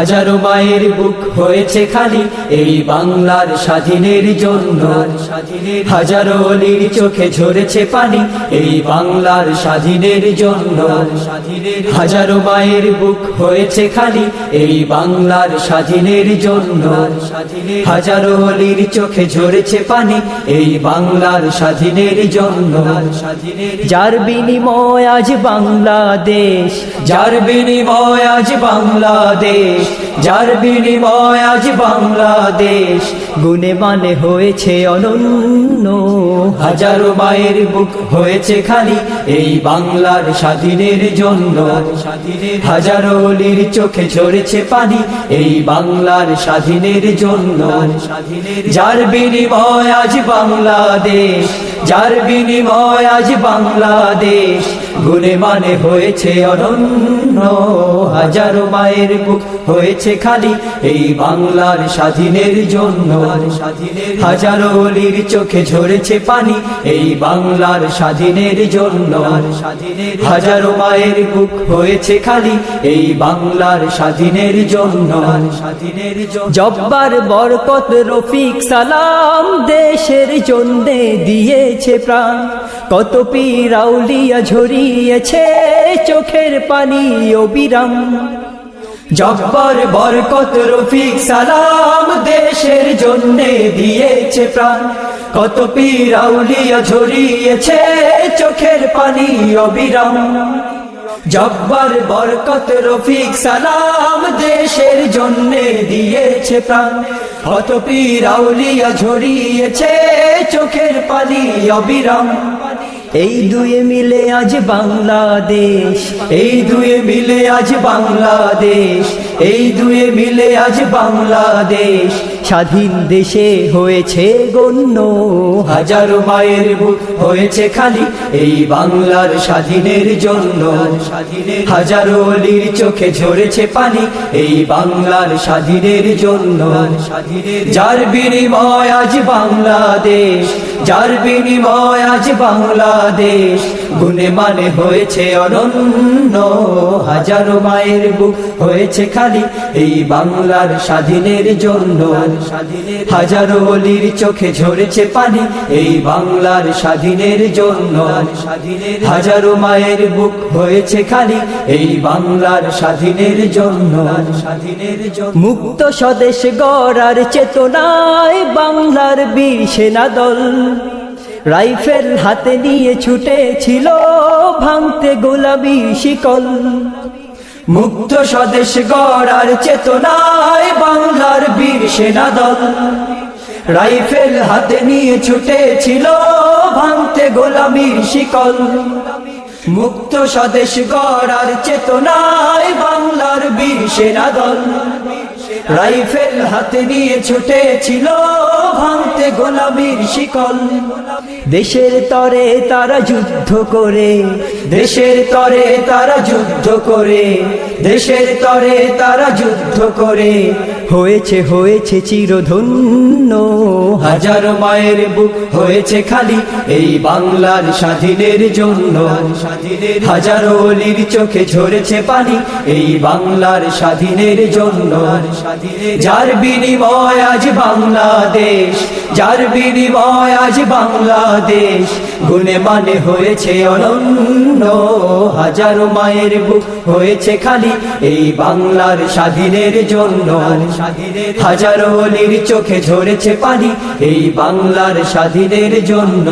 হাজারো মায়ের বুক হয়েছে খালি এই বাংলার স্বাধীনের জন্য। হাজারো অলির চোখে ঝরেছে পানি এই বাংলার স্বাধীনের জন্য। হাজারো মায়ের বুক হয়েছে খালি এই বাংলার স্বাধীনের জন্য। হাজারো অলির চোখে ঝরেছে পানি এই বাংলার স্বাধীনের জন্য। যার বিনিময় আজ বাংলাদেশ, যার বিনিময় আজ বাংলাদেশ, যার বিনিময় আজ বাংলাদেশ গুণে মানে হয়েছে অনন্য। হাজারো মায়ের বুক হয়েছে খালি এই বাংলার স্বাধীনের জন্য। হাজারো অলির চোখে ঝরেছে পানি এই বাংলার স্বাধীনের জন্য। যার বিনিময় আজ বাংলাদেশ, যার বিনিময় আজ বাংলাদেশ গুণে মানে হয়েছে অনন্য। হাজারো মায়ের বুক হয়েছে খালি এই বাংলার স্বাধীনের জন্য। হাজারো অলির চোখে ঝরেছে পানি এই বাংলার স্বাধীনের জন্য। হাজারো মায়ের বুক হয়েছে খালি এই বাংলার স্বাধীনের জন্য। জব্বার বরকত রফিক সালাম দেশের জন্যে দিয়েছে প্রাণ। কত পীর আউলিয়া ঝরিয়েছে চোখের পানি অবিরাম। জব্বার বরকত রফিক সালাম দেশের জন্যে দিয়েছে প্রাণ। কত পীর আউলিয়া ঝরিয়েছে চোখের পানি অবিরাম। জব্বার বরকত রফিক সালাম দেশের জন্যে দিয়েছে প্রাণ। কত পীর আউলিয়া ঝরিয়েছে চোখের পানি অবিরাম। এই দুয়ে মিলে আজ বাংলাদেশ, এই দুয়ে মিলে আজ বাংলাদেশ, এই দুয়ে মিলে আজ বাংলাদেশ স্বাধীন দেশে হয়েছে গণ্য। হাজারো মায়ের বুক হয়েছে খালি এই বাংলার স্বাধীনের জন্য। হাজারো অলির চোখে ঝরেছে পানি এই বাংলার স্বাধীনের জন্য। যার বিনিময় আজ বাংলাদেশ, যার বিনিময় আজ বাংলাদেশ গুণে মানে হয়েছে অনন্য। হাজারো মায়ের বুক হয়েছে খালি এই বাংলার স্বাধীনের জন্য। হাজারো অলির চোখে ঝরেছে পানি এই বাংলার স্বাধীনের জন্য। হাজারো মায়ের বুক হয়েছে খালি এই বাংলার স্বাধীনের জন্য। মুক্ত স্বদেশ গড়ার চেতনায় বাংলার বীর সেনা দল রাইফেল হাতে নিয়ে ছুটেছিল ভাঙতে গোলামি শিকল। মুক্ত স্বদেশ গড়ার চেতনায় বাংলার বীর সেনা দল রাইফেল হাতে নিয়ে ছুটেছিল ভাঙতে গোলামির শিকল। মুক্ত স্বদেশ গড়ার চেতনায় বাংলার বীর সেনা দল রাইফেল হাতে নিয়ে ছুটেছিল ভাঙতে গোলামির শিকল। দেশের তরে তারা যুদ্ধ করে, দেশের তরে তারা যুদ্ধ করে, দেশের তরে তারা যুদ্ধ করে হয়েছে হয়েছে চিরধন্য। হাজারো মায়ের বুক হয়েছে খালি এই বাংলার স্বাধীনের জন্য। হাজারো অলির চোখে ঝরেছে পানি এই বাংলার স্বাধীনের জন্য। যার বিনিময় আজ বাংলাদেশ, যার বিনিময় আজ বাংলাদেশ গুণে মানে হয়েছে অনন্য। হাজারো মায়ের বুক হয়েছে খালি এই বাংলার স্বাধীনের জন্য। হাজারো অলির চোখে ঝরেছে পানি এই বাংলার স্বাধীনের জন্য।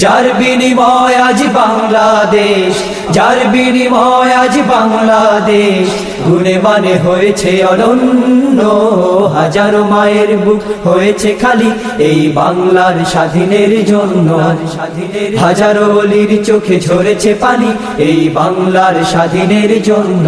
যার বিনিময় আজ বাংলাদেশ, যার বিনিময় আজ বাংলাদেশ গুণে মানে হয়েছে অনন্য। হাজারো মায়ের বুক হয়েছে খালি এই বাংলার স্বাধীনের জন্য। হাজারো অলির চোখে ঝরেছে পানি এই বাংলার স্বাধীনের জন্য।